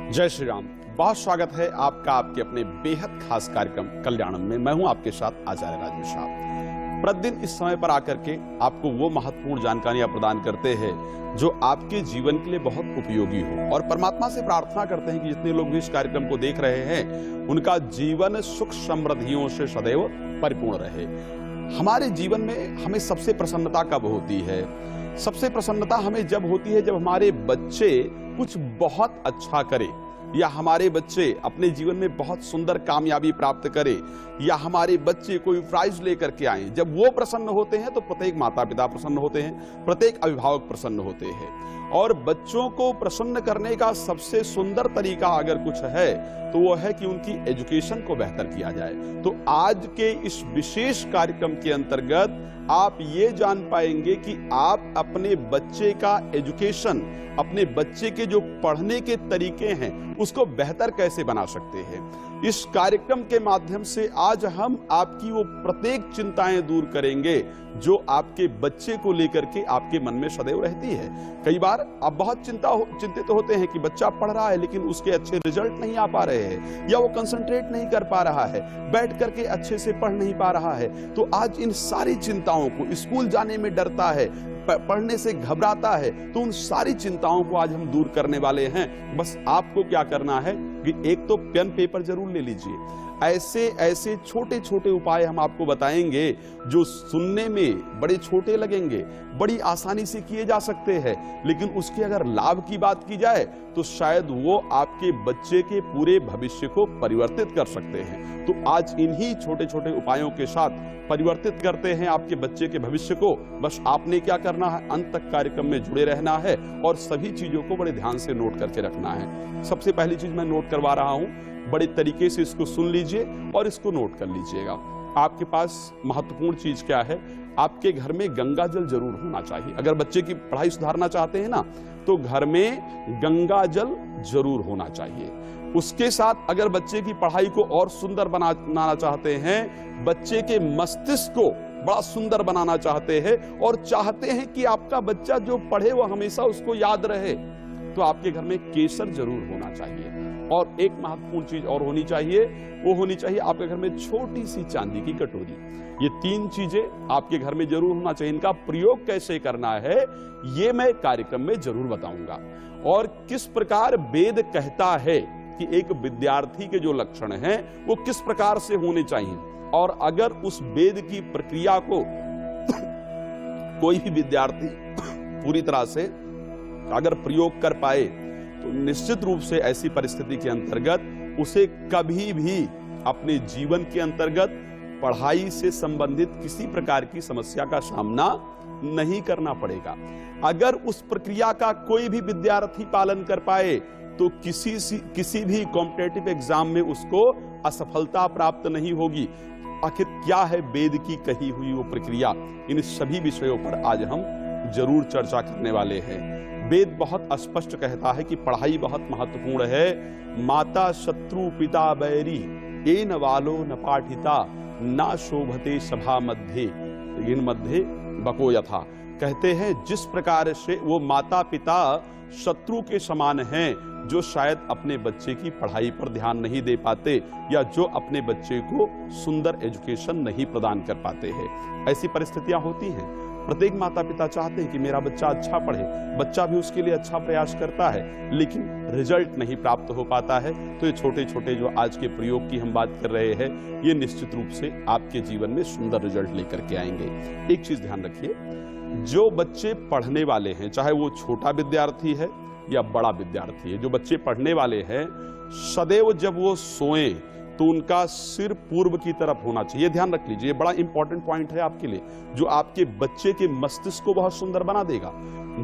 जय श्री राम। बहुत स्वागत है आपका आपके अपने बेहद खास कार्यक्रम कल्याणम में। मैं हूं आपके साथ आचार्य राजवीर साहब। प्रतिदिन इस समय पर आकर के आपको वो महत्वपूर्ण जानकारियां प्रदान करते हैं जो आपके जीवन के लिए बहुत उपयोगी हो, और परमात्मा से प्रार्थना करते हैं कि जितने लोग भी इस कार्यक्रम को देख रहे हैं उनका जीवन सुख समृद्धियों से सदैव परिपूर्ण रहे। हमारे जीवन में हमें सबसे प्रसन्नता कब होती है? सबसे प्रसन्नता हमें जब होती है जब हमारे बच्चे कुछ बहुत अच्छा करें, या हमारे बच्चे अपने जीवन में बहुत सुंदर कामयाबी प्राप्त करें, या हमारे बच्चे कोई प्राइज लेकर के आए। जब वो प्रसन्न होते हैं तो प्रत्येक माता पिता प्रसन्न होते हैं, प्रत्येक अभिभावक प्रसन्न होते हैं। और बच्चों को प्रसन्न करने का सबसे सुंदर तरीका अगर कुछ है तो वो है कि उनकी एजुकेशन को बेहतर किया जाए। तो आज के इस विशेष कार्यक्रम के अंतर्गत आप ये जान पाएंगे कि आप अपने बच्चे का एजुकेशन, अपने बच्चे के जो पढ़ने के तरीके हैं उसको बेहतर कैसे बना सकते हैं। इस कार्यक्रम के माध्यम से आज हम आपकी वो प्रत्येक चिंताएं दूर करेंगे जो आपके बच्चे को लेकर के आपके मन में सदैव रहती है। कई बार आप बहुत चिंतित होते हैं कि बच्चा पढ़ रहा है लेकिन उसके अच्छे रिजल्ट नहीं आ पा रहे हैं, या वो कंसंट्रेट नहीं कर पा रहा है, बैठ करके अच्छे से पढ़ नहीं पा रहा है। तो आज इन सारी चिंताओं को, स्कूल जाने में डरता है, पढ़ने से घबराता है, तो उन सारी चिंताओं को आज हम दूर करने वाले हैं। बस आपको क्या करना है कि एक तो पेन पेपर जरूर ले लीजिए। ऐसे छोटे छोटे उपाय हम आपको बताएंगे जो सुनने में बड़े छोटे लगेंगे, बड़ी आसानी से किए जा सकते हैं, लेकिन उसके अगर लाभ की बात की जाए तो शायद वो आपके बच्चे के पूरे भविष्य को परिवर्तित कर सकते हैं। तो आज इन्हीं छोटे छोटे उपायों के साथ परिवर्तित करते हैं आपके बच्चे के भविष्य को। बस आपने क्या करना है, अंत तक कार्यक्रम में जुड़े रहना है और सभी चीजों को बड़े ध्यान से नोट करके रखना है। सबसे पहली चीज मैं नोट करवा रहा हूं, बड़े तरीके से इसको सुन लीजिए और इसको नोट कर लीजिएगा। आपके पास महत्वपूर्ण चीज क्या है, आपके घर में गंगा जल जरूर होना चाहिए। अगर बच्चे की पढ़ाई सुधारना चाहते हैं ना तो घर में गंगा जल जरूर होना चाहिए। उसके साथ अगर बच्चे की पढ़ाई को और सुंदर बनाना चाहते हैं, बच्चे के मस्तिष्क को बड़ा सुंदर बनाना चाहते हैं और चाहते हैं कि आपका बच्चा जो पढ़े वो हमेशा उसको याद रहे, तो आपके घर में केसर जरूर होना चाहिए। और एक महत्वपूर्ण चीज और होनी चाहिए, वो होनी चाहिए आपके घर में छोटी सी चांदी की कटोरी। ये तीन चीजें आपके घर में जरूर होना चाहिए। इनका प्रयोग कैसे करना है ये मैं कार्यक्रम में जरूर बताऊंगा, और किस प्रकार वेद कहता है कि एक विद्यार्थी के जो लक्षण हैं वो किस प्रकार से होने चाहिए। और अगर उस वेद की प्रक्रिया को कोई भी विद्यार्थी पूरी तरह से अगर प्रयोग कर पाए तो निश्चित रूप से ऐसी परिस्थिति के अंतर्गत उसे कभी भी अपने जीवन के अंतर्गत पढ़ाई से संबंधित किसी प्रकार की समस्या का सामना नहीं करना पड़ेगा। अगर उस प्रक्रिया का कोई भी विद्यार्थी पालन कर पाए तो किसी भी कॉम्पिटिटिव एग्जाम में उसको असफलता प्राप्त नहीं होगी। आखिर क्या है वेद की कही हुई वो प्रक्रिया, इन सभी विषयों पर आज हम जरूर चर्चा करने वाले हैं। वेद बहुत स्पष्ट कहता है कि पढ़ाई बहुत महत्वपूर्ण है। माता शत्रु पिता बैरी एन वालो न पाठिता ना शोभते सभा मध्य इन मध्य बको यथा। कहते हैं जिस प्रकार से वो माता पिता शत्रु के समान हैं जो शायद अपने बच्चे की पढ़ाई पर ध्यान नहीं दे पाते, या जो अपने बच्चे को सुंदर एजुकेशन नहीं प्रदान कर पाते हैं। ऐसी परिस्थितियां होती हैं। प्रत्येक माता पिता चाहते हैं कि मेरा बच्चा अच्छा पढ़े, बच्चा भी उसके लिए अच्छा प्रयास करता है, लेकिन रिजल्ट नहीं प्राप्त हो पाता है। तो ये छोटे छोटे जो आज के प्रयोग की हम बात कर रहे हैं ये निश्चित रूप से आपके जीवन में सुंदर रिजल्ट लेकर के आएंगे। एक चीज ध्यान रखिए, जो बच्चे पढ़ने वाले हैं, चाहे वो छोटा विद्यार्थी है या बड़ा विद्यार्थी है, जो बच्चे पढ़ने वाले हैं सदैव जब वो सोएं तो उनका सिर पूर्व की तरफ होना चाहिए। ध्यान रख लीजिए, बड़ा इंपॉर्टेंट पॉइंट है आपके लिए, जो आपके बच्चे के मस्तिष्क को बहुत सुंदर बना देगा।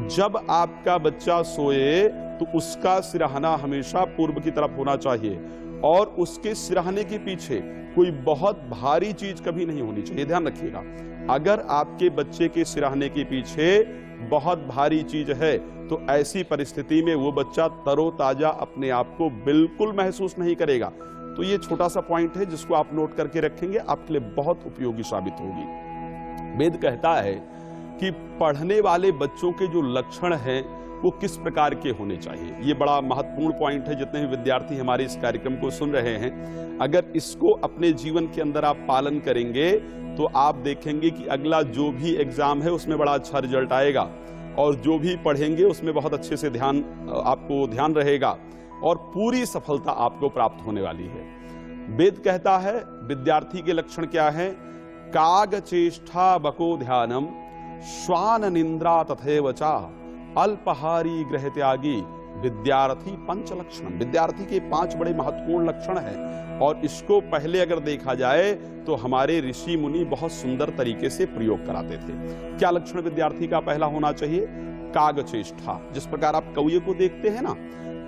जब आपका बच्चा सोए तो उसका सिरहाना हमेशा पूर्व की तरफ होना चाहिए, और उसके सिरहाने के पीछे कोई बहुत भारी चीज कभी नहीं होनी चाहिए। ध्यान रखिएगा, अगर आपके बच्चे के सिरहाने के पीछे बहुत भारी चीज है तो ऐसी परिस्थिति में वो बच्चा तरोताजा अपने आप को बिल्कुल महसूस नहीं करेगा। तो ये छोटा सा पॉइंट है जिसको आप नोट करके रखेंगे, आपके लिए बहुत उपयोगी साबित होगी। वेद कहता है कि पढ़ने वाले बच्चों के जो लक्षण हैं वो किस प्रकार के होने चाहिए। ये बड़ा महत्वपूर्ण पॉइंट है। जितने भी विद्यार्थी हमारे इस कार्यक्रम को सुन रहे हैं, अगर इसको अपने जीवन के अंदर आप पालन करेंगे तो आप देखेंगे कि अगला जो भी एग्जाम है उसमें बड़ा अच्छा रिजल्ट आएगा, और जो भी पढ़ेंगे उसमें बहुत अच्छे से आपको ध्यान रहेगा, और पूरी सफलता आपको प्राप्त होने वाली है। वेद कहता है विद्यार्थी के लक्षण क्या है? काग चेष्टा बको ध्यानम, श्वान निंद्रा तथैव चा, अल्पहारी गृह त्यागी, विद्यार्थी पंच लक्षण। विद्यार्थी के 5 बड़े महत्वपूर्ण लक्षण हैं, और इसको पहले अगर देखा जाए तो हमारे ऋषि मुनि बहुत सुंदर तरीके से प्रयोग कराते थे। क्या लक्षण विद्यार्थी का पहला होना चाहिए? काग चेष्टा। जिस प्रकार आप कौए को देखते हैं ना,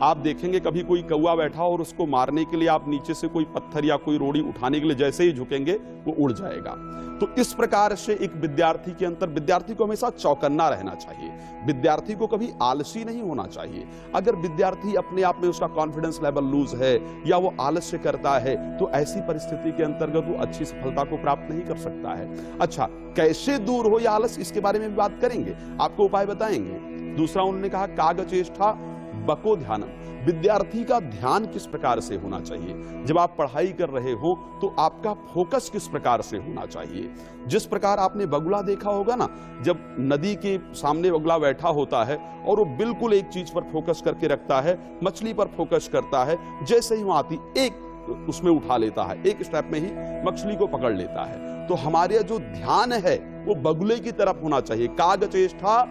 आप देखेंगे कभी कोई कौआ बैठा और उसको मारने के लिए आप नीचे से कोई पत्थर या कोई रोड़ी उठाने के लिए जैसे ही झुकेंगे वो उड़ जाएगा। तो इस प्रकार से एक विद्यार्थी के अंदर, विद्यार्थी को हमेशा चौकन्ना रहना चाहिए, विद्यार्थी को कभी आलसी नहीं होना चाहिए। अगर विद्यार्थी अपने आप में उसका कॉन्फिडेंस लेवल लूज है या वो आलस्य करता है तो ऐसी परिस्थिति के अंतर्गत वो अच्छी सफलता को प्राप्त नहीं कर सकता है। अच्छा, कैसे दूर हो यह आलस, इसके बारे में भी बात करेंगे, आपको उपाय बताएंगे। दूसरा उन्होंने कहा काग चेष्टा बको ध्यानम। विद्यार्थी का ध्यान किस प्रकार से होना चाहिए? जब आप पढ़ाई कर रहे हो तो आपका फोकस किस प्रकार से होना चाहिए? जिस प्रकार आपने बगुला देखा होगा ना, जब नदी के सामने बगुला बैठा होता है और वो बिल्कुल एक चीज पर फोकस करके रखता है, मछली पर फोकस करता है, जैसे ही वहां आती एक उसमें उठा लेता है, एक स्टेप में ही मछली को पकड़ लेता है। तो हमारे जो ध्यान है वो बगुले की तरफ होना चाहिए। काग चेष्टा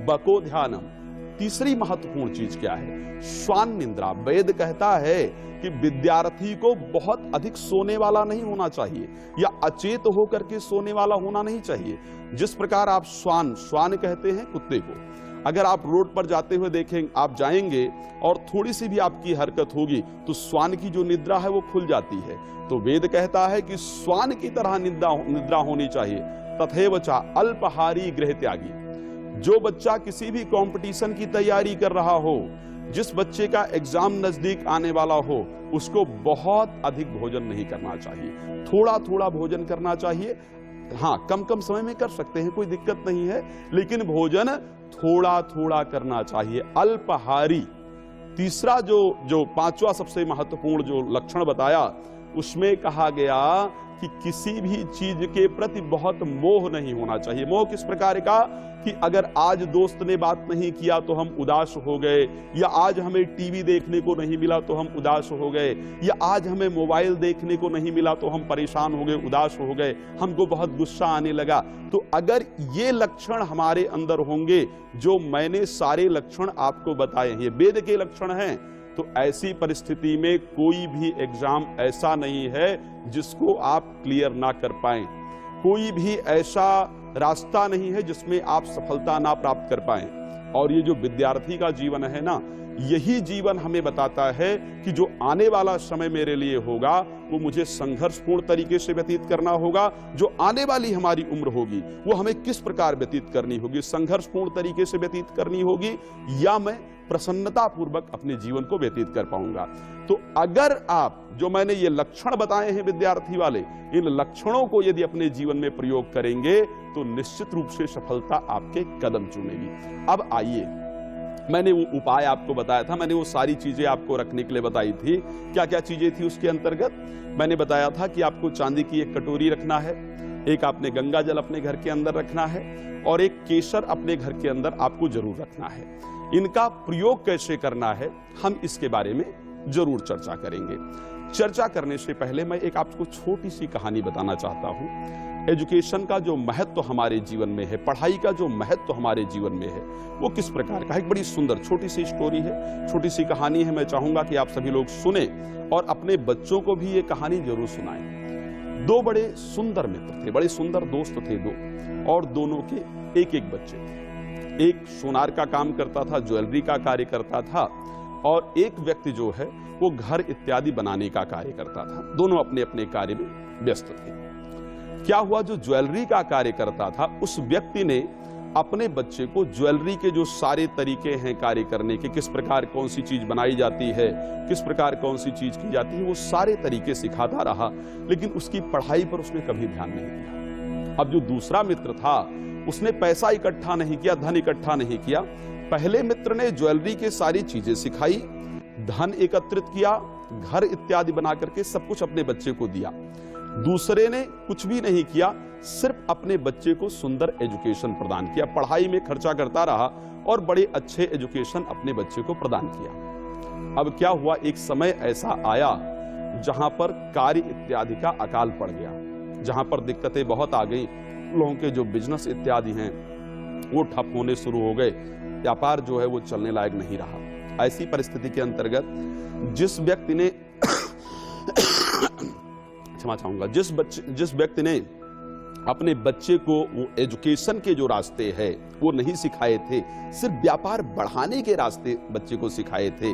बको ध्यानम। तीसरी महत्वपूर्ण चीज क्या है? श्वान निंद्रा। वेद कहता है कि विद्यार्थी को बहुत अधिक सोने वाला नहीं होना चाहिए या अचेत होकर के सोने वाला होना नहीं चाहिए। जिस प्रकार आप श्वान कहते हैं कुत्ते को, अगर आप रोड पर जाते हुए देखेंगे, आप जाएंगे और थोड़ी सी भी आपकी हरकत होगी तो श्वान की जो निद्रा है वो खुल जाती है। तो वेद कहता है कि श्वान की तरह निद्रा होनी चाहिए। तथैव चा अल्पहारी गृह त्यागी। जो बच्चा किसी भी कंपटीशन की तैयारी कर रहा हो, जिस बच्चे का एग्जाम नजदीक आने वाला हो, उसको बहुत अधिक भोजन नहीं करना चाहिए, थोड़ा थोड़ा भोजन करना चाहिए। हाँ, कम कम समय में कर सकते हैं, कोई दिक्कत नहीं है, लेकिन भोजन थोड़ा थोड़ा करना चाहिए। अल्पहारी। तीसरा जो 5वां सबसे महत्वपूर्ण जो लक्षण बताया, उसमें कहा गया कि किसी भी चीज के प्रति बहुत मोह नहीं होना चाहिए। मोह किस प्रकार का? कि अगर आज दोस्त ने बात नहीं किया तो हम उदास हो गए, या आज हमें टीवी देखने को नहीं मिला तो हम उदास हो गए, या आज हमें मोबाइल देखने को नहीं मिला तो हम परेशान हो गए, उदास हो गए, हमको बहुत गुस्सा आने लगा। तो अगर ये लक्षण हमारे अंदर होंगे, जो मैंने सारे लक्षण आपको बताए हैं, ये वेद के लक्षण हैं, तो ऐसी परिस्थिति में कोई भी एग्जाम ऐसा नहीं है जिसको आप क्लियर ना कर पाएं। कोई भी ऐसा रास्ता नहीं है जिसमें आप सफलता ना प्राप्त कर पाएं। और ये जो विद्यार्थी का जीवन है ना, यही जीवन हमें बताता है कि जो आने वाला समय मेरे लिए होगा वो मुझे संघर्षपूर्ण तरीके से व्यतीत करना होगा। जो आने वाली हमारी उम्र होगी वो हमें किस प्रकार व्यतीत करनी होगी? संघर्षपूर्ण तरीके से व्यतीत करनी होगी, या मैं प्रसन्नता पूर्वक अपने जीवन को व्यतीत कर पाऊंगा। तो अगर आप जो मैंने ये लक्षण बताए हैं विद्यार्थी वाले, इन लक्षणों को यदि अपने जीवन में प्रयोग करेंगे तो निश्चित रूप से सफलता आपके कदम चूमेगी। अब आइए, मैंने वो उपाय आपको बताया था, मैंने वो सारी चीजें आपको रखने के लिए बताई थी। क्या क्या चीजें थी उसके अंतर्गत? मैंने बताया था कि आपको चांदी की एक कटोरी रखना है, एक आपने गंगा जल अपने घर के अंदर रखना है, और एक केसर अपने घर के अंदर आपको जरूर रखना है। इनका प्रयोग कैसे करना है हम इसके बारे में जरूर चर्चा करेंगे। चर्चा करने से पहले मैं एक आपको छोटी सी कहानी बताना चाहता हूं। एजुकेशन का जो महत्व हमारे जीवन में है, पढ़ाई का जो महत्व हमारे जीवन में है, वो किस प्रकार का है। एक बड़ी सुंदर छोटी सी स्टोरी है, छोटी सी कहानी है। मैं चाहूंगा कि आप सभी लोग सुने और अपने बच्चों को भी ये कहानी जरूर सुनाएं। 2 बड़े सुंदर मित्र थे, बड़े सुंदर दोस्त थे 2, और दोनों के एक एक बच्चे थे। एक सोनार का काम करता था, ज्वेलरी का कार्य करता था, और एक व्यक्ति जो है वो घर इत्यादि बनाने का कार्य करता था। दोनों अपने अपने कार्य में व्यस्त थे। क्या हुआ, जो ज्वेलरी का कार्य करता था उस व्यक्ति ने अपने बच्चे को ज्वेलरी के जो सारे तरीके हैं कार्य करने के, किस प्रकार कौन सी चीज बनाई जाती है, किस प्रकार कौन सी चीज की जाती है, वो सारे तरीके सिखाता रहा, लेकिन उसकी पढ़ाई पर उसने कभी ध्यान नहीं दिया। अब जो दूसरा मित्र था उसने पैसा इकट्ठा नहीं किया, धन इकट्ठा नहीं किया। पहले मित्र ने ज्वेलरी के सारी चीजें सिखाई, धन एकत्रित किया, घर इत्यादि बना करके सब कुछ अपने बच्चे को दिया। दूसरे ने कुछ भी नहीं किया, सिर्फ अपने बच्चे को सुंदर एजुकेशन प्रदान किया, पढ़ाई में खर्चा करता रहा और बड़े अच्छे एजुकेशन अपने बच्चे को प्रदान किया। अब क्या हुआ, एक समय ऐसा आया जहां पर कार्य इत्यादि का अकाल पड़ गया, जहां पर दिक्कतें बहुत आ गई, लोगों के जो बिजनेस इत्यादि हैं वो ठप होने शुरू हो गए, व्यापार जो है वो चलने लायक नहीं रहा। ऐसी परिस्थिति के अंतर्गत जिस व्यक्ति ने क्षमा चाहूंगा, जिस व्यक्ति ने अपने बच्चे को वो एजुकेशन के जो रास्ते हैं वो नहीं सिखाए थे, सिर्फ व्यापार बढ़ाने के रास्ते बच्चे को सिखाए थे,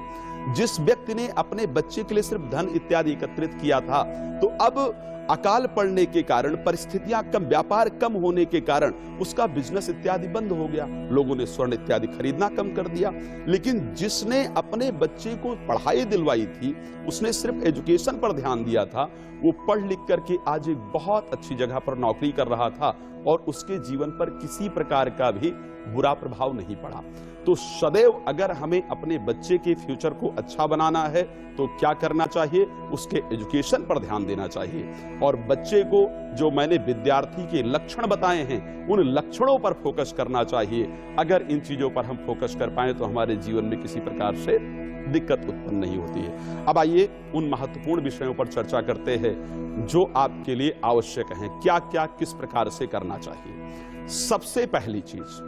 जिस व्यक्ति ने अपने बच्चे के लिए सिर्फ धन इत्यादि एकत्रित किया था, तो अब अकाल पड़ने के कारण, परिस्थितियां कम, व्यापार कम होने के कारण उसका बिजनेस इत्यादि बंद हो गया, लोगों ने स्वर्ण इत्यादि खरीदना कम कर दिया। लेकिन जिसने अपने बच्चे को पढ़ाई दिलवाई थी, उसने सिर्फ एजुकेशन पर ध्यान दिया था, वो पढ़ लिख करके आज एक बहुत अच्छी जगह पर नौकरी कर रहा था और उसके जीवन पर किसी प्रकार का भी बुरा प्रभाव नहीं पड़ा। तो सदैव अगर हमें अपने बच्चे के फ्यूचर को अच्छा बनाना है तो क्या करना चाहिए, उसके एजुकेशन पर ध्यान देना चाहिए और बच्चे को जो मैंने विद्यार्थी के लक्षण बताए हैं उन लक्षणों पर फोकस करना चाहिए। अगर इन चीजों पर हम फोकस कर पाए तो हमारे जीवन में किसी प्रकार से दिक्कत उत्पन्न नहीं होती है। अब आइए उन महत्वपूर्ण विषयों पर चर्चा करते हैं जो आपके लिए आवश्यक हैं, क्या क्या किस प्रकार से करना चाहिए। सबसे पहली चीज,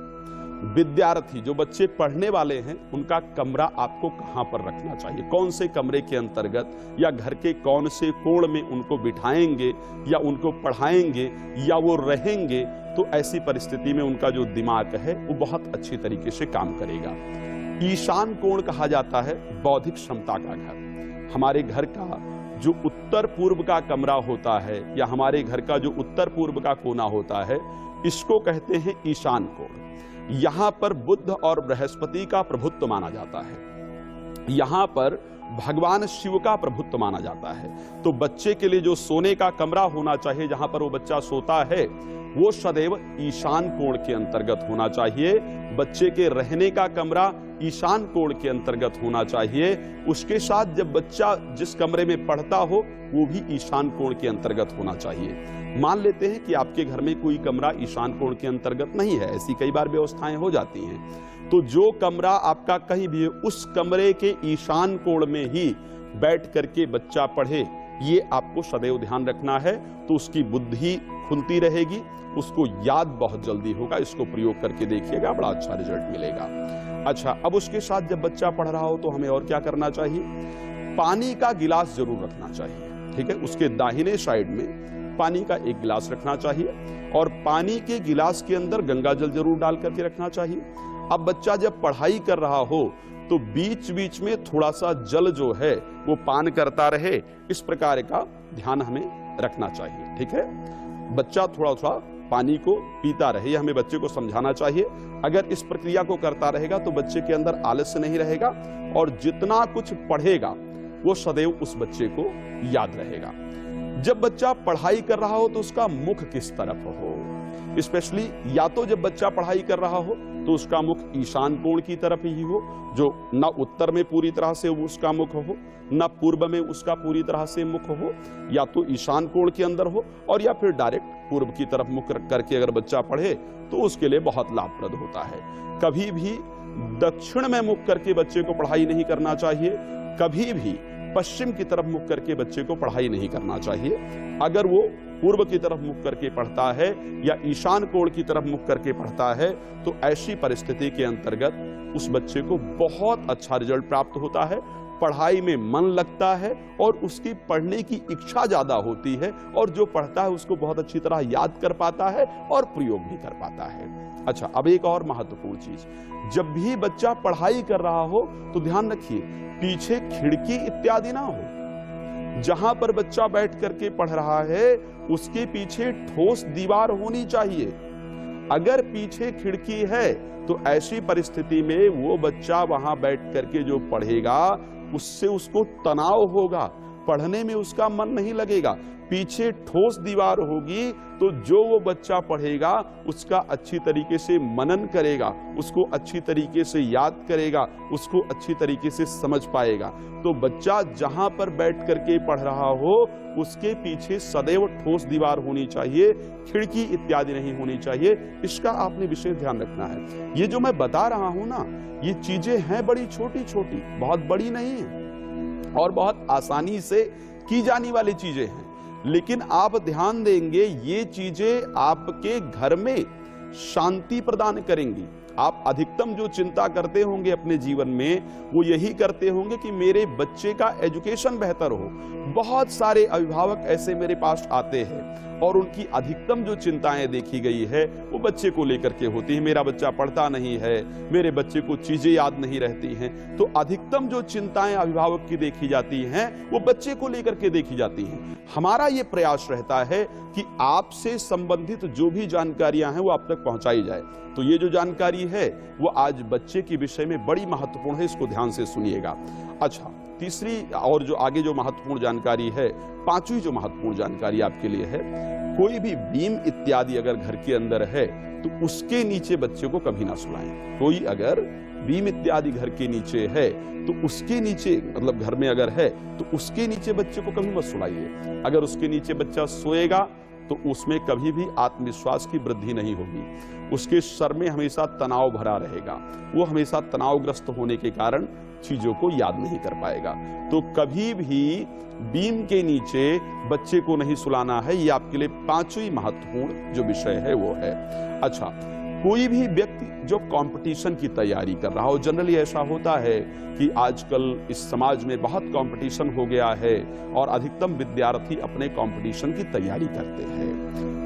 विद्यार्थी जो बच्चे पढ़ने वाले हैं उनका कमरा आपको कहां पर रखना चाहिए, कौन से कमरे के अंतर्गत या घर के कौन से कोण में उनको बिठाएंगे या उनको पढ़ाएंगे या वो रहेंगे, तो ऐसी परिस्थिति में उनका जो दिमाग है वो बहुत अच्छी तरीके से काम करेगा। ईशान कोण कहा जाता है बौद्धिक क्षमता का घर। हमारे घर का जो उत्तर पूर्व का कमरा होता है या हमारे घर का जो उत्तर पूर्व का कोना होता है, इसको कहते हैं ईशान कोण। यहां पर बुध और बृहस्पति का प्रभुत्व माना जाता है, यहां पर भगवान शिव का प्रभुत्व माना जाता है। तो बच्चे के लिए जो सोने का कमरा होना चाहिए, जहां पर वो बच्चा सोता है, वो सदैव ईशान कोण के अंतर्गत होना चाहिए। बच्चे के रहने का कमरा ईशान कोण के अंतर्गत होना चाहिए। उसके साथ जब बच्चा जिस कमरे में पढ़ता हो वो भी ईशान कोण के अंतर्गत होना चाहिए। मान लेते हैं कि आपके घर में कोई कमरा ईशान कोण के अंतर्गत नहीं है, ऐसी कई बार व्यवस्थाएं हो जाती हैं, तो जो कमरा आपका कहीं भी है उस कमरे के ईशान कोण में ही बैठ करके बच्चा पढ़े, ये आपको सदैव ध्यान रखना है। तो उसकी बुद्धि खुलती रहेगी, उसको याद बहुत जल्दी होगा। इसको प्रयोग करके देखिएगा, बड़ा अच्छा रिजल्ट मिलेगा। अच्छा, अब उसके साथ जब बच्चा पढ़ रहा हो तो हमें और क्या करना चाहिए, पानी का गिलास जरूर रखना चाहिए, ठीक है। उसके दाहिने साइड में पानी का एक गिलास रखना चाहिए और पानी के गिलास के अंदर गंगा जल जरूर डाल करके रखना चाहिए। अब बच्चा जब पढ़ाई कर रहा हो तो बीच बीच में थोड़ा सा जल जो है वो पान करता रहे, इस प्रकार का ध्यान हमें रखना चाहिए, ठीक है। बच्चा थोड़ा थोड़ा पानी को पीता रहे, यह हमें बच्चे को समझाना चाहिए। अगर इस प्रक्रिया को करता रहेगा तो बच्चे के अंदर आलस्य नहीं रहेगा और जितना कुछ पढ़ेगा वो सदैव उस बच्चे को याद रहेगा। जब बच्चा पढ़ाई कर रहा हो तो उसका मुख किस तरफ हो, स्पेशली या तो जब बच्चा पढ़ाई कर रहा हो तो उसका मुख ईशान कोण की तरफ ही हो, जो न उत्तर में पूरी तरह से उसका मुख हो न पूर्व में उसका पूरी तरह से मुख हो, या तो ईशान कोण के अंदर हो और या फिर डायरेक्ट पूर्व की तरफ मुख करके अगर बच्चा पढ़े तो उसके लिए बहुत लाभप्रद होता है। कभी भी दक्षिण में मुख करके बच्चे को पढ़ाई नहीं करना चाहिए, कभी भी पश्चिम की तरफ मुख करके बच्चे को पढ़ाई नहीं करना चाहिए। अगर वो पूर्व की तरफ मुख करके पढ़ता है या ईशान कोण की तरफ मुख करके पढ़ता है तो ऐसी परिस्थिति के अंतर्गत उस बच्चे को बहुत अच्छा रिजल्ट प्राप्त होता है, पढ़ाई में मन लगता है और उसकी पढ़ने की इच्छा ज्यादा होती है और जो पढ़ता है उसको बहुत अच्छी तरह याद कर पाता है और प्रयोग भी कर पाता है। अच्छा, अब एक और महत्वपूर्ण चीज, जब भी बच्चा पढ़ाई कर रहा हो तो ध्यान रखिए पीछे खिड़की इत्यादि ना हो। जहां पर बच्चा बैठ करके पढ़ रहा है उसके पीछे ठोस दीवार होनी चाहिए। अगर पीछे खिड़की है तो ऐसी परिस्थिति में वो बच्चा वहां बैठ करके जो पढ़ेगा उससे उसको तनाव होगा, पढ़ने में उसका मन नहीं लगेगा। पीछे ठोस दीवार होगी तो जो वो बच्चा पढ़ेगा उसका अच्छी तरीके से मनन करेगा, उसको अच्छी तरीके से याद करेगा, उसको अच्छी तरीके से समझ पाएगा। तो बच्चा जहां पर बैठ करके पढ़ रहा हो उसके पीछे सदैव ठोस दीवार होनी चाहिए, खिड़की इत्यादि नहीं होनी चाहिए। इसका आपने विशेष ध्यान रखना है। ये जो मैं बता रहा हूं ना, ये चीजें हैं बड़ी छोटी छोटी, बहुत बड़ी नहीं है और बहुत आसानी से की जाने वाली चीजें हैं, लेकिन आप ध्यान देंगे ये चीजें आपके घर में शांति प्रदान करेंगी। आप अधिकतम जो चिंता करते होंगे अपने जीवन में वो यही करते होंगे कि मेरे बच्चे का एजुकेशन बेहतर हो। बहुत सारे अभिभावक ऐसे मेरे पास आते हैं और उनकी अधिकतम जो चिंताएं देखी गई है वो बच्चे को लेकर के होती है। मेरा बच्चा पढ़ता नहीं है, मेरे बच्चे को चीजें याद नहीं रहती हैं। तो अधिकतम जो चिंताएं अभिभावक की देखी जाती हैं वो बच्चे को लेकर के देखी जाती हैं। हमारा ये प्रयास रहता है कि आपसे संबंधित जो भी जानकारियां हैं वो आप तक पहुंचाई जाए। तो ये जो जानकारी है वो आज बच्चे के विषय में बड़ी महत्वपूर्ण है, इसको ध्यान से सुनिएगा। अच्छा, तीसरी और जो आगे जो महत्वपूर्ण जानकारी है, पांचवी जो महत्वपूर्ण जानकारी आपके लिए है, कोई भी बीम इत्यादि अगर घर के अंदर है तो उसके नीचे बच्चे को कभी ना सुलाएं। कोई अगर बीम इत्यादि घर के नीचे है तो उसके नीचे, मतलब घर में अगर है तो उसके नीचे बच्चे को कभी मत सुलाइए। अगर उसके नीचे बच्चा सोएगा तो उसमें कभी भी आत्मविश्वास की वृद्धि नहीं होगी। उसके सर में हमेशा तनाव भरा रहेगा, वो हमेशा तनावग्रस्त होने के कारण चीजों को याद नहीं कर पाएगा। तो कभी भी बीम के नीचे बच्चे को नहीं सुलाना है। ये आपके लिए पांचवी महत्वपूर्ण जो विषय है वो है। अच्छा, कोई भी व्यक्ति जो कंपटीशन की तैयारी कर रहा हो, जनरली ऐसा होता है कि आजकल इस समाज में बहुत कंपटीशन हो गया है और अधिकतम विद्यार्थी अपने कंपटीशन की तैयारी करते हैं।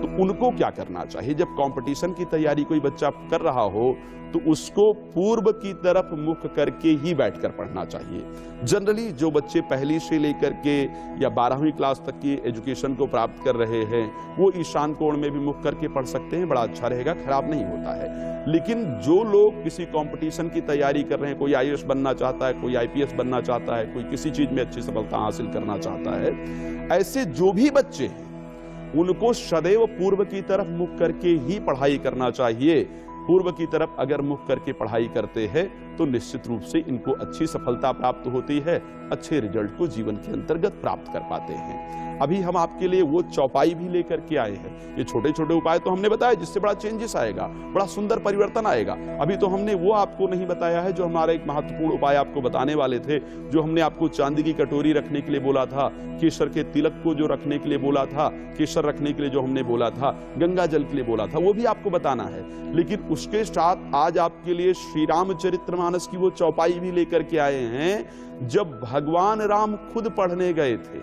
तो उनको क्या करना चाहिए? जब कंपटीशन की तैयारी कोई बच्चा कर रहा हो तो उसको पूर्व की तरफ मुख करके ही बैठकर पढ़ना चाहिए। जनरली जो बच्चे पहली से लेकर के या 12वीं क्लास तक की एजुकेशन को प्राप्त कर रहे हैं वो ईशान कोण में भी मुख करके पढ़ सकते हैं, बड़ा अच्छा रहेगा, खराब नहीं होता है। लेकिन जो लोग किसी कंपटीशन की तैयारी कर रहे हैं, कोई आईएएस बनना चाहता है, कोई आईपीएस बनना चाहता है, कोई किसी चीज में अच्छी सफलता हासिल करना चाहता है, ऐसे जो भी बच्चे हैं उनको सदैव पूर्व की तरफ मुख करके ही पढ़ाई करना चाहिए। पूर्व की तरफ अगर मुख करके पढ़ाई करते हैं तो निश्चित रूप से इनको अच्छी सफलता प्राप्त होती है, अच्छे रिजल्ट को जीवन के अंतर्गत प्राप्त कर पाते हैं। अभी हम आपके लिए वो चौपाई भी लेकर के आए हैं। ये छोटे छोटे उपाय तो हमने बताया जिससे बड़ा चेंजेस आएगा, बड़ा सुंदर परिवर्तन आएगा। अभी तो हमने वो आपको नहीं बताया है जो हमारा एक महत्वपूर्ण उपाय आपको बताने वाले थे, जो हमने आपको चांदी की कटोरी रखने के लिए बोला था, केसर के तिलक को जो रखने के लिए बोला था, केसर रखने के लिए जो हमने बोला था, गंगा जल के लिए बोला था, वो भी आपको बताना है। लेकिन उसके साथ आज आपके लिए श्री रामचरितमानस की वो चौपाई भी लेकर के आए हैं। जब भगवान राम खुद पढ़ने गए थे,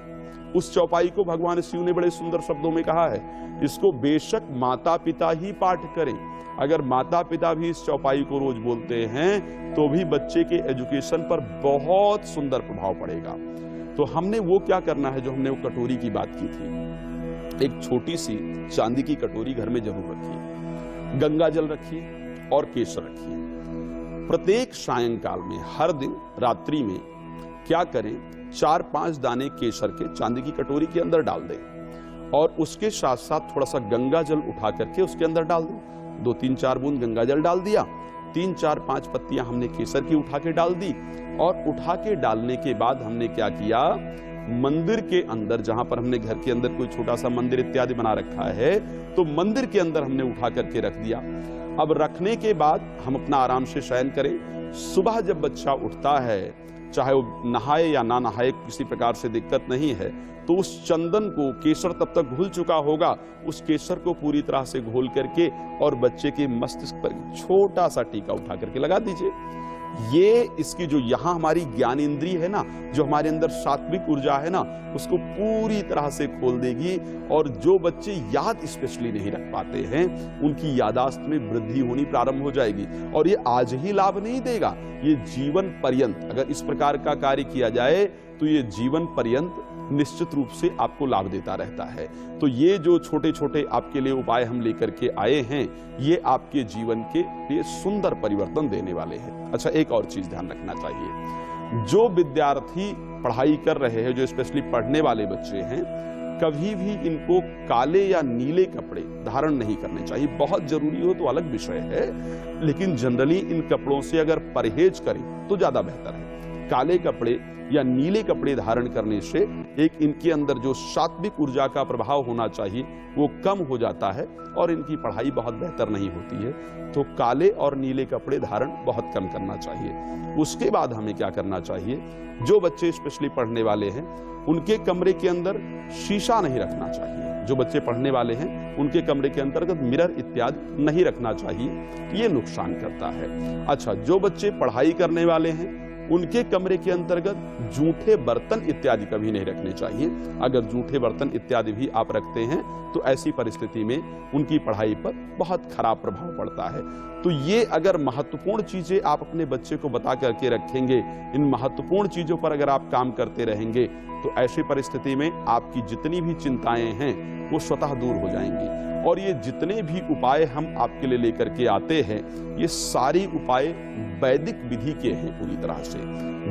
उस चौपाई को भगवान शिव ने बड़े सुंदर शब्दों में कहा है, इसको बेशक माता पिता ही पाठ करें। अगर माता पिता भी इस चौपाई को रोज बोलते हैं तो भी बच्चे के एजुकेशन पर बहुत सुंदर प्रभाव पड़ेगा। तो हमने वो क्या करना है, जो हमने वो कटोरी की बात की थी, एक छोटी सी चांदी की कटोरी घर में जरूर रखिए, गंगा जल रखिए और केसर रखिए। प्रत्येक सायंकाल में, हर दिन रात्रि में क्या करें, 4-5 दाने केसर के चांदी की कटोरी के अंदर डाल दें और उसके साथ साथ थोड़ा सा गंगा जल उठा करके उसके अंदर डाल दें। 2-3-4 बूंद गंगा जल डाल दिया, 3-4-5 पत्तियां हमने केसर की उठा के डाल दी और उठा के डालने के बाद हमने क्या किया, मंदिर के अंदर, जहां पर हमने घर के अंदर कोई छोटा सा मंदिर इत्यादि बना रखा है, तो मंदिर के अंदर हमने उठा करके रख दिया। अब रखने के बाद हम अपना आराम से शयन करें। सुबह जब बच्चा उठता है, चाहे वो नहाए या ना नहाए, किसी प्रकार से दिक्कत नहीं है, तो उस चंदन को, केसर तब तक घुल चुका होगा, उस केसर को पूरी तरह से घोल करके और बच्चे के मस्तिष्क पर छोटा सा टीका उठा करके लगा दीजिए। ये इसकी जो यहाँ हमारी ज्ञान इंद्रिय है ना, जो हमारे अंदर सात्विक ऊर्जा है ना, उसको पूरी तरह से खोल देगी। और जो बच्चे याद स्पेशली नहीं रख पाते हैं उनकी यादाश्त में वृद्धि होनी प्रारंभ हो जाएगी। और ये आज ही लाभ नहीं देगा, ये जीवन पर्यंत अगर इस प्रकार का कार्य किया जाए तो ये जीवन पर्यंत निश्चित रूप से आपको लाभ देता रहता है। तो ये जो छोटे छोटे आपके लिए उपाय हम लेकर के आए हैं, ये आपके जीवन के लिए सुंदर परिवर्तन देने वाले हैं। अच्छा, एक और चीज ध्यान रखना चाहिए, जो विद्यार्थी पढ़ाई कर रहे हैं, जो स्पेशली पढ़ने वाले बच्चे हैं, कभी भी इनको काले या नीले कपड़े धारण नहीं करने चाहिए। बहुत जरूरी हो तो अलग विषय है, लेकिन जनरली इन कपड़ों से अगर परहेज करें तो ज्यादा बेहतर है। काले कपड़े या नीले कपड़े धारण करने से एक इनके अंदर जो सात्विक ऊर्जा का प्रभाव होना चाहिए वो कम हो जाता है और इनकी पढ़ाई बहुत बेहतर नहीं होती है। तो काले और नीले कपड़े धारण बहुत कम करना चाहिए। उसके बाद हमें क्या करना चाहिए, जो बच्चे स्पेशली पढ़ने वाले हैं उनके कमरे के अंदर शीशा नहीं रखना चाहिए। जो बच्चे पढ़ने वाले हैं उनके कमरे के अंतर्गत मिरर इत्यादि नहीं रखना चाहिए, ये नुकसान करता है। अच्छा, जो बच्चे पढ़ाई करने वाले हैं उनके कमरे के अंतर्गत जूठे बर्तन इत्यादि कभी नहीं रखने चाहिए। अगर जूठे बर्तन इत्यादि भी आप रखते हैं तो ऐसी परिस्थिति में उनकी पढ़ाई पर बहुत खराब प्रभाव पड़ता है। तो ये अगर महत्वपूर्ण चीजें आप अपने बच्चे को बता करके रखेंगे, इन महत्वपूर्ण चीजों पर अगर आप काम करते रहेंगे तो ऐसी परिस्थिति में आपकी जितनी भी चिंताएं हैं वो स्वतः दूर हो जाएंगी। और ये जितने भी उपाय हम आपके लिए लेकर के आते हैं, ये सारी उपाय वैदिक विधि के हैं पूरी तरह से।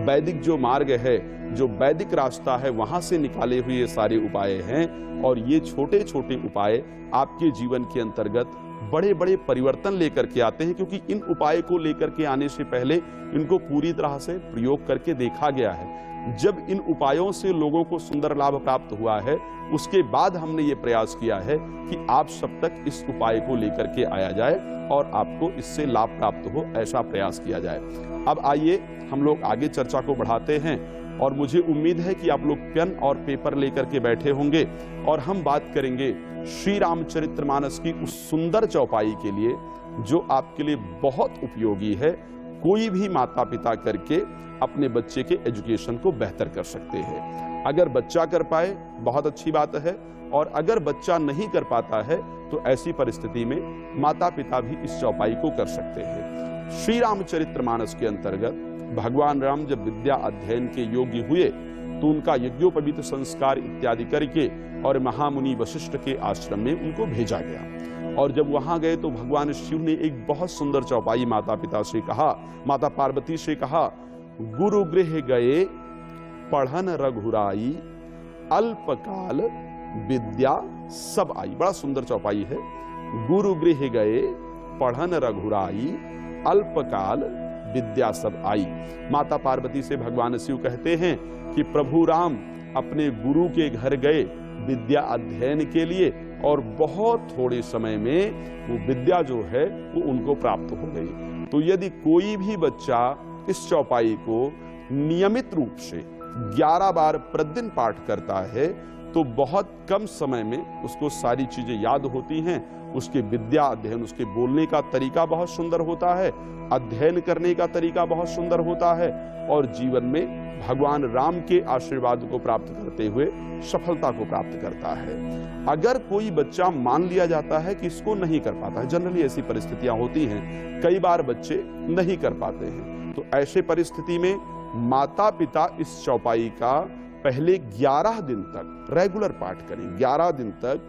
वैदिक जो मार्ग है, जो वैदिक रास्ता है, वहां से निकाले हुए ये सारे उपाय हैं। और ये छोटे छोटे उपाय आपके जीवन के अंतर्गत बड़े बड़े परिवर्तन लेकर के आते हैं, क्योंकि इन उपाय को लेकर के आने से पहले इनको पूरी तरह से प्रयोग करके देखा गया है। जब इन उपायों से लोगों को सुंदर लाभ प्राप्त हुआ है, उसके बाद हमने ये प्रयास किया है कि आप सब तक इस उपाय को लेकर के आया जाए और आपको इससे लाभ प्राप्त हो, ऐसा प्रयास किया जाए। अब आइए हम लोग आगे चर्चा को बढ़ाते हैं और मुझे उम्मीद है कि आप लोग पेन और पेपर लेकर के बैठे होंगे और हम बात करेंगे श्री रामचरितमानस की उस सुंदर चौपाई के लिए जो आपके लिए बहुत उपयोगी है। कोई भी माता पिता करके अपने बच्चे के एजुकेशन को बेहतर कर सकते हैं। अगर बच्चा कर पाए बहुत अच्छी बात है, और अगर बच्चा नहीं कर पाता है तो ऐसी परिस्थिति में माता पिता भी इस चौपाई को कर सकते हैं। श्री रामचरितमानस के अंतर्गत भगवान राम जब विद्या अध्ययन के योग्य हुए तो उनका यज्ञोपवीत संस्कार इत्यादि करके और महामुनि वशिष्ठ के आश्रम में उनको भेजा गया। और जब वहां गए तो भगवान शिव ने एक बहुत सुंदर चौपाई माता पिता से कहा, माता पार्वती से कहा, गुरु गृह गए पढ़न रघुराई, अल्पकाल विद्या सब आई। बड़ा सुंदर चौपाई है। गुरु गृह गए पढ़न रघुराई, अल्पकाल विद्या सब आई। माता पार्वती से भगवान शिव कहते हैं कि प्रभु राम अपने गुरु के घर गए विद्या अध्ययन के लिए और बहुत थोड़े समय में वो विद्या जो है वो उनको प्राप्त हो गई। तो यदि कोई भी बच्चा इस चौपाई को नियमित रूप से 11 बार प्रतिदिन पाठ करता है तो बहुत कम समय में उसको सारी चीजें याद होती हैं। उसके विद्या अध्ययन, उसके बोलने का तरीका बहुत सुंदर होता है, अध्ययन करने का तरीका बहुत सुंदर होता है और जीवन में भगवान राम के आशीर्वाद को प्राप्त करते हुए सफलता को प्राप्त करता है। अगर कोई बच्चा मान लिया जाता है कि इसको नहीं कर पाता है, जनरली ऐसी परिस्थितियां होती हैं, कई बार बच्चे नहीं कर पाते हैं, तो ऐसे परिस्थिति में माता पिता इस चौपाई का पहले 11 दिन तक रेगुलर पाठ करें। 11 दिन तक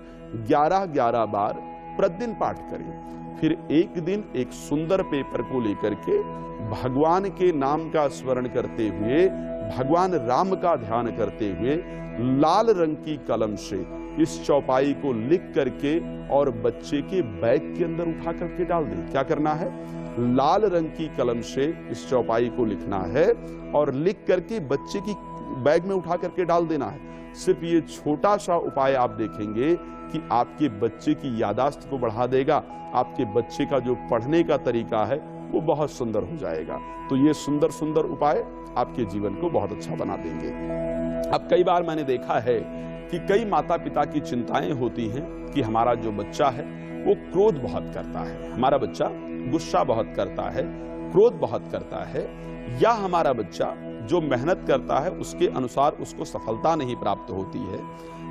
11 बार प्रतिदिन पाठ करें। फिर एक दिन एक सुंदर पेपर को लेकर के भगवान के नाम का स्मरण करते हुए, भगवान राम का ध्यान करते हुए लाल रंग की कलम से इस चौपाई को लिख करके और बच्चे के बैग के अंदर उठा करके डाल दें। क्या करना है? लाल रंग की कलम से इस चौपाई को लिखना है और लिख करके बच्चे की बैग में उठा करके डाल देना है। सिर्फ ये छोटा सा उपाय आप देखेंगे कि आपके बच्चे की यादाश्त को बढ़ा देगा। आपके बच्चे का जो पढ़ने का तरीका है वो बहुत सुंदर हो जाएगा। तो ये सुंदर सुंदर उपाय आपके जीवन को बहुत अच्छा बना देंगे। अब कई बार मैंने देखा है कि कई माता पिता की चिंताएं होती हैं कि हमारा जो बच्चा है वो क्रोध बहुत करता है, हमारा बच्चा गुस्सा बहुत करता है, क्रोध बहुत करता है, या हमारा बच्चा जो मेहनत करता है उसके अनुसार उसको सफलता नहीं प्राप्त होती है,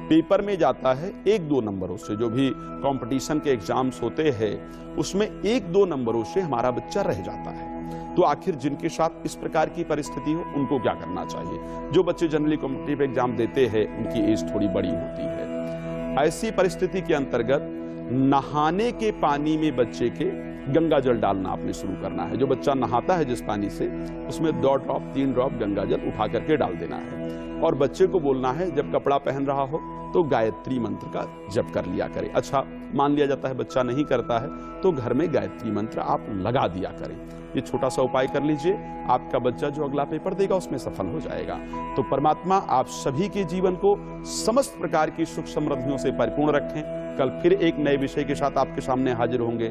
पेपर में जाता है 1-2 नंबरों से, जो भी कंपटीशन के एग्जाम्स होते हैं उसमें 1-2 नंबरों से हमारा बच्चा रह जाता है। तो आखिर जिनके साथ इस प्रकार की परिस्थिति हो उनको क्या करना चाहिए? जो बच्चे जनरली कॉम्पिटिटिव एग्जाम देते हैं उनकी एज थोड़ी बड़ी होती है, ऐसी परिस्थिति के अंतर्गत नहाने के पानी में बच्चे के गंगा जल डालना आपने शुरू करना है। जो बच्चा नहाता है जिस पानी से, उसमें 2 ड्रॉप 3 ड्रॉप गंगा जल उठा करके डाल देना है। और बच्चे को बोलना है जब कपड़ा पहन रहा हो तो गायत्री मंत्र का जप कर लिया करें। अच्छा, मान लिया जाता है बच्चा नहीं करता है तो घर में गायत्री मंत्र आप लगा दिया करें। ये छोटा सा उपाय कर लीजिए, आपका बच्चा जो अगला पेपर देगा उसमें सफल हो जाएगा। तो परमात्मा आप सभी के जीवन को समस्त प्रकार की सुख समृद्धियों से परिपूर्ण रखें। कल फिर एक नए विषय के साथ आपके सामने हाजिर होंगे।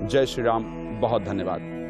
जय श्री राम। बहुत धन्यवाद।